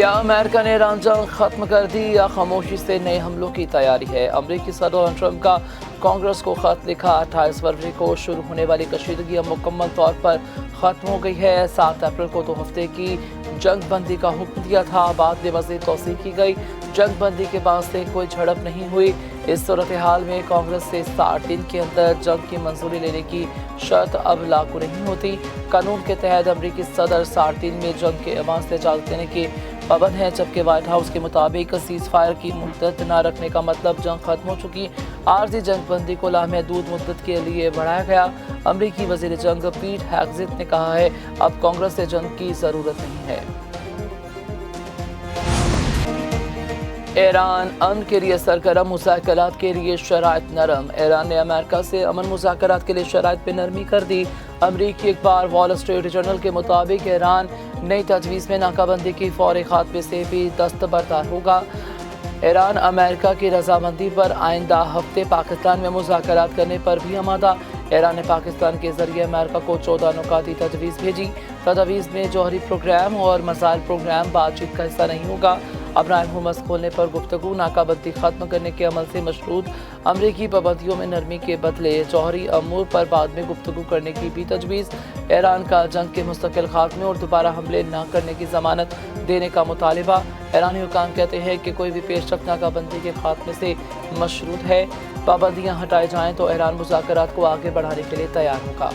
क्या अमेरिका ने ईरान जंग खत्म कर दी या खामोशी से नए हमलों की तैयारी है? अमेरिकी सदर डोनाल्ड ट्रंप का कांग्रेस को खत लिखा। 28 फरवरी को शुरू होने वाली कशीदगी अब मुकम्मल तौर पर ख़त्म हो गई है। 7 अप्रैल को 2 हफ्ते की जंग बंदी का हुक्म दिया था। बाद में मज़ीद तौसीक़ की गई। जंग बंदी के बाद से कोई झड़प नहीं हुई। इस सूरत हाल में कांग्रेस से 60 दिन के अंदर जंग की मंजूरी लेने की शर्त अब लागू नहीं होती। कानून के तहत अमरीकी सदर 60 दिन में जंग के ऐलान से इजाज़त देने की पाबंद है, जबकि व्हाइट हाउस के मुताबिक सीज़ फायर की मुद्दत न रखने का मतलब जंग खत्म हो चुकी। आर्जी जंग बंदी को लामहदूद मुद्दत के लिए बढ़ाया गया। अमरीकी वज़ीर जंग पीट हेग्सेथ ने कहा है अब कांग्रेस से जंग की ज़रूरत नहीं है। ईरान अमन के लिए सरगर्म, मुज़ाकरात के लिए शराइत नरम। ईरान ने अमेरिका से अमन मुज़ाकरात के लिए शराइत में नरमी कर दी। अमरीकी अखबार वॉल स्ट्रीट जर्नल के मुताबिक ईरान नई तजवीज़ में नाकाबंदी की फौरी खात्मे से भी दस्तबरदार होगा। ईरान अमेरिका की रजामंदी पर आइंदा हफ्ते पाकिस्तान में मुज़ाकरात करने पर भी आमादा। ईरान ने पाकिस्तान के जरिए अमेरिका को 14 नुकाती तजवीज़ भेजी। तजवीज़ में जौहरी प्रोग्राम और मिसाइल प्रोग्राम बातचीत का हिस्सा नहीं होगा। अबराम हुमस खोलने पर गुफ्तगू, नाकाबंदी खत्म करने के अमल से मशरूत अमरीकी पाबंदियों में नरमी के बदले जौहरी अमूर पर बाद में गुफ्तगू करने की भी तजवीज़। ईरान का जंग के मुस्तकिल खात्मे और दोबारा हमले न करने की ज़मानत देने का मुतालिबा। ईरानी हुकाम कहते हैं कि कोई भी पेशरफ्त नाकाबंदी के खात्मे से मशरूत है। पाबंदियाँ हटाई जाएँ तो ईरान मुज़ाकरात को आगे बढ़ाने के लिए तैयार होगा।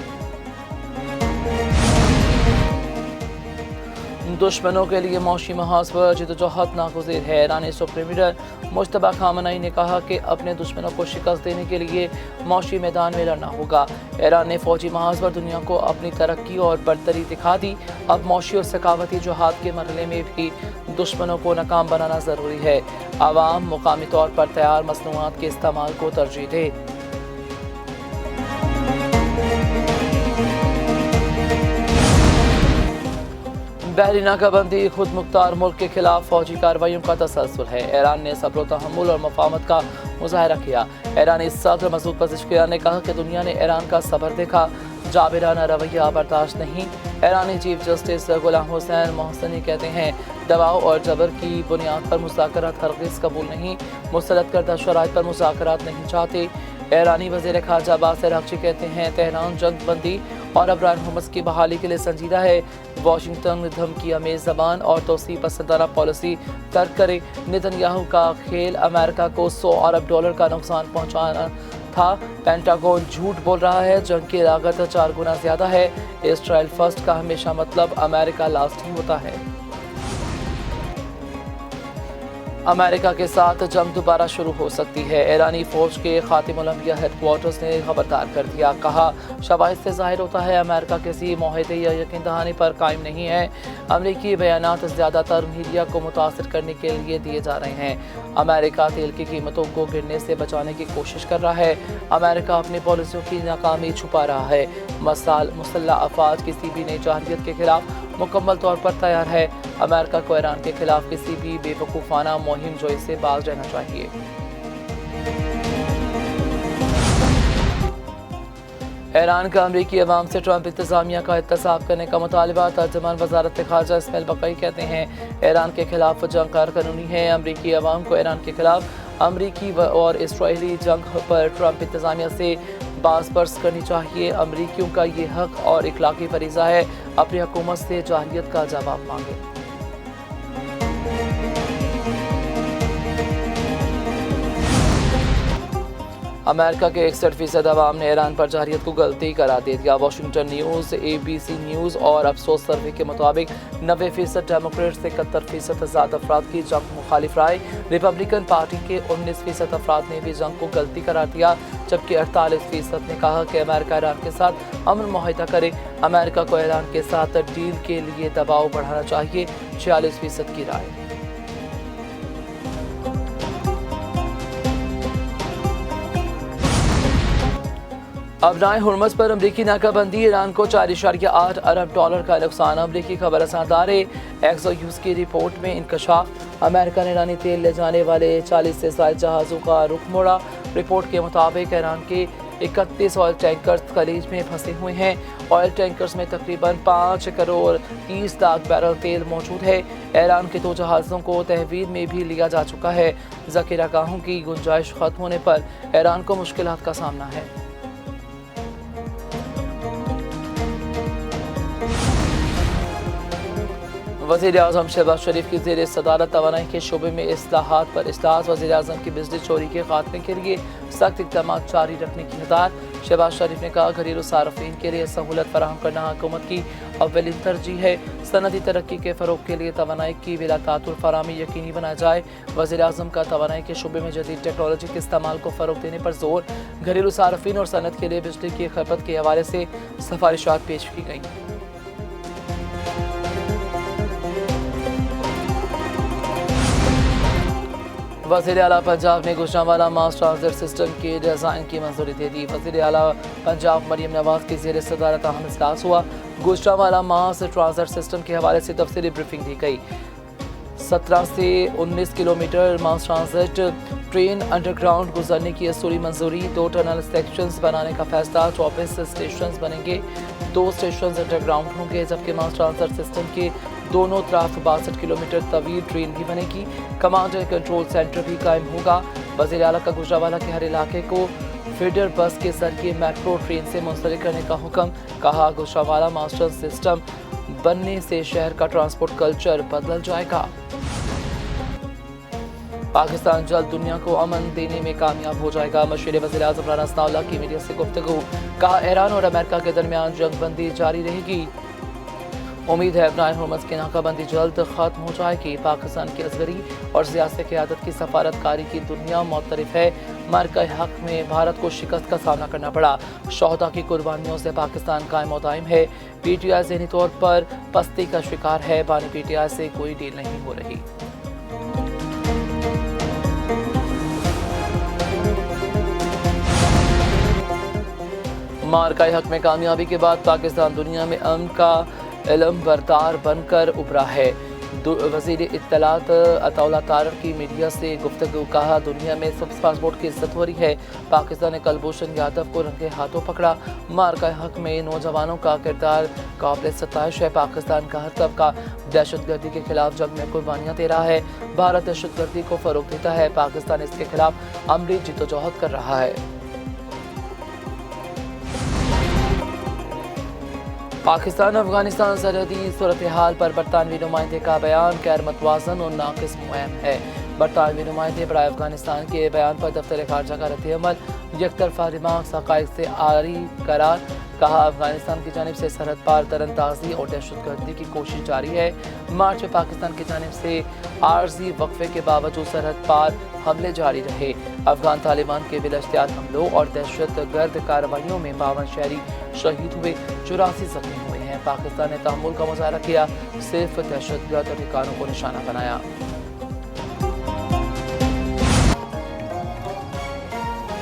दुश्मनों के लिए मौशी महाज पर जदोजहद नागुज़ीर है। ईरानी सुप्रीम लीडर मुज्तबा खामनई ने कहा कि अपने दुश्मनों को शिकस्त देने के लिए मौशी मैदान में लड़ना होगा। ईरान ने फौजी महाज पर दुनिया को अपनी तरक्की और बरतरी दिखा दी। अब मौशी और सकावती जहाद के मरहले में भी दुश्मनों को नाकाम बनाना ज़रूरी है। आवाम मुकामी तौर पर तैयार मसनूआत के इस्तेमाल को तरजीह दे। बहरी नाकाबंदी खुद मुख्तार मुल्क के खिलाफ फौजी कार्रवाइयों का तसलसल है। ईरान ने सब्र तहम्मुल और मफाहमत का मुजाहरा किया। ईरानी सदर मसूद पज़ेश्कियान ने कहा कि दुनिया ने ईरान का सब्र देखा, जाबिराना रवैया बर्दाश्त नहीं। ईरानी चीफ जस्टिस गुलाम हुसैन मोहसिनी कहते हैं दबाव और जबर की बुनियाद पर मुज़ाकरात हरगिज़ कबूल नहीं। मुस्तरद करदा शराइत पर मुज़ाकरात नहीं चाहते। ईरानी वज़ीर ख़ारजा अब्बास अराग़ची कहते हैं तेहरान जंग बंदी और अबराम हुमस की बहाली के लिए संजीदा है। वाशिंगटन धमकी अमेज़ ज़बान और तोसी पसंदाना पॉलिसी तर्क करे। नेतन्याहू का खेल अमेरिका को $100 अरब का नुकसान पहुँचाना था। पेंटागन झूठ बोल रहा है। जंग की लागत 4 गुना ज़्यादा है। इस्राइल फर्स्ट का हमेशा मतलब अमेरिका लास्ट ही होता है। अमेरिका के साथ जंग दोबारा शुरू हो सकती है। ईरानी फौज के खातिमुल अंबिया हेडक्वार्टर्स ने खबरदार कर दिया। कहा शवाहिद से जाहिर होता है अमेरिका किसी मुआहदे या यकीन दहानी पर कायम नहीं है। अमरीकी बयानात ज़्यादातर मीडिया को मुतासर करने के लिए दिए जा रहे हैं। अमेरिका तेल की कीमतों को गिरने से बचाने की कोशिश कर रहा है। अमेरिका अपनी पॉलिसियों की नाकामी छुपा रहा है। मुसल्लह अफवाज किसी भी नई जारहियत के खिलाफ मुकम्मल तौर पर तैयार है। अमेरिका को ईरान के खिलाफ किसी भी बेवकूफ़ाना मुहिम जोई से बाज रहना चाहिए। ईरान का अमरीकी अवाम से ट्रंप इंतज़ामिया का एहतसाब करने का मुतालबा। तर्जुमान वज़ारत ख़ारजा इस्माइल बक़ई कहते हैं ईरान के खिलाफ जंग गैर कानूनी है। अमरीकी अवाम को ईरान के खिलाफ अमरीकी और इसराइली जंग पर ट्रंप इंतज़ामिया से बास बर्स करनी चाहिए। अमरीकियों का ये हक और इखलाकी फरीज़ा है अपनी हुकूमत से जारहियत का जवाब मांगे। अमेरिका के 61% अवाम ने ईरान पर जारहियत को गलती करार दे दिया। वाशिंगटन न्यूज़, ABC न्यूज़ और अफसोस सर्वे के मुताबिक 90% डेमोक्रेट से 71% ज़्यादा अफराद की जंग मुखालिफ राय। रिपब्लिकन पार्टी के 19% अफराद ने भी जंग को गलती करार दिया, जबकि 48% ने कहा कि अमेरिका ईरान के साथ अमन मुआहिदा करे। अमेरिका को ईरान के साथ डील के लिए दबाव बढ़ाना चाहिए। 46% की राय। अबनाए हुर्मस पर अमरीकी नाकाबंदी, ईरान को $4.8 अरब का नुकसान। अमरीकी खबर रसादार एक्सोयूज़ की रिपोर्ट में इंकशाफ। अमेरिका ने ईरानी तेल ले जाने वाले 40 से ज़ायद जहाज़ों का रुख मोड़ा। रिपोर्ट के मुताबिक ईरान के 31 ऑयल टैंकर्स खलीज में फंसे हुए हैं। ऑयल टैंकर्स में तकरीबन 5 करोड़ 30 लाख बैरल तेल मौजूद है। ईरान के 2 जहाज़ों को तहवील में भी लिया जा चुका है। ज़ख़ीरागाहों की गुंजाइश खत्म होने पर ईरान को मुश्किलात का सामना है। वज़ीर-ए-आज़म शहबाज शरीफ की ज़ेर सदारत तवानाई के शोबे में इस्लाहात पर इजलास। वज़ीर-ए-आज़म की बिजली चोरी के खात्मे के लिए सख्त इक़दाम जारी रखने की हिदायत। शहबाज शरीफ ने कहा, घरेलू सार्फिन के लिए सहूलत फराहम करना हुकूमत की अव्वलीन तरजीह है। सनदी तरक्की के फ़रोग़ के लिए तवानाई की बिला तातुल फराहमी यकीनी बनाया जाए। वज़ीर-ए-आज़म का तवानाई के शोबे में जदीद टेक्नोलॉजी के इस्तेमाल को फ़रोग़ देने पर जोर। घरेलू सार्फिन और सनत के लिए बिजली की खपत के हवाले से सिफारिशात पेश की गई। वज़ीर आला पंजाब ने गुजरांवाला मास ट्रांजिट सिस्टम के डिज़ाइन की मंजूरी दे दी। वज़ीर आला पंजाब मरियम नवाज की ज़ेर सदारत अहम इजलास हुआ। गुजरांवाला मास ट्रांजिट सिस्टम के हवाले से तफसीली ब्रीफिंग दी गई। 17 से 19 किलोमीटर मास ट्रांजिट ट्रेन अंडरग्राउंड गुजरने की असूली मंजूरी। 2 टनल सेक्शंस बनाने का फैसला। 24 स्टेशन बनेंगे। 2 स्टेशन अंडरग्राउंड होंगे, जबकि मास ट्रांजिट सिस्टम के दोनों तरफ 62 किलोमीटर तवील ट्रेन भी बनेगी। कमांड एंड कंट्रोल सेंटर भी कायम होगा। वज़ीर आला का गुजरांवाला के हर इलाके को फीडर बस के जरिए मेट्रो ट्रेन से मुंसलिक करने का हुक्म। कहा, गुजरांवाला मास्टर सिस्टम बनने से शहर का ट्रांसपोर्ट कल्चर बदल जाएगा। पाकिस्तान जल्द दुनिया को अमन देने में कामयाब हो जाएगा। मशीर वज़ीर-ए-आज़म राना सनाउल्लाह की मीडिया से गुफ्तगू। कहा, ईरान और अमेरिका के दरमियान जंगबंदी जारी रहेगी। उम्मीद है अपना हुर्मत की नाकाबंदी जल्द खत्म हो जाएगी। पाकिस्तान की असगरी और सियासी क़यादत की सफारतकारी की दुनिया मुतरफ है। मरकज़ हक में भारत को शिकस्त का सामना करना पड़ा। शोहदा की कुर्बानियों से पाकिस्तान कायम और दायम है। PTI ज़हनी तौर पर पस्ती का शिकार है। बानी PTI से कोई डील नहीं हो रही। मरकज़ हक में कामयाबी के बाद पाकिस्तान दुनिया में अमन का इल्म बरदार बनकर उभरा है। वज़ीर इत्तलात अताउल्लाह तारर की मीडिया से गुफ्तगू। कहा, दुनिया में सब पासपोर्ट की इज्जत हो रही है। पाकिस्तान ने कुलभूषण यादव को रंगे हाथों पकड़ा। मरकज़ हक में नौजवानों का किरदार काबिल सताइश है। पाकिस्तान का हर तबका दहशतगर्दी के खिलाफ जंग में कुर्बानियाँ दे रहा है। भारत दहशतगर्दी को फ़रोग़ देता है। पाकिस्तान इसके खिलाफ अमली जिद्दोजहद कर रहा है। पाकिस्तान अफगानिस्तान सरहदी सूरत हाल पर बरतानवी नुमाइंदे का बयान गैर मतवाज़न और नाक़िस मुहिम है। बरतानवी नुमाइंदे बराए अफगानिस्तान के बयान पर दफ्तर खारजा का रद्द-ए-अमल यकतरफा दिमाग हक़ाइक़ से आरी करार। कहा, अफगानिस्तान की जानिब से सरहद पार तरंदाजी और दहशतगर्दी की कोशिश जारी है। मार्च में पाकिस्तान की जानिब से आर्जी वक्फे के बावजूद सरहद पार हमले जारी रहे। अफगान तालिबान के बिलाश्तियार हमलों और दहशतगर्द कार्रवाइयों में 52 शहरी शहीद हुए, 84 जख्मी हुए हैं। पाकिस्तान ने तहम्मुल का मुजाहरा किया, सिर्फ दहशतगर्द ठिकानों को निशाना बनाया।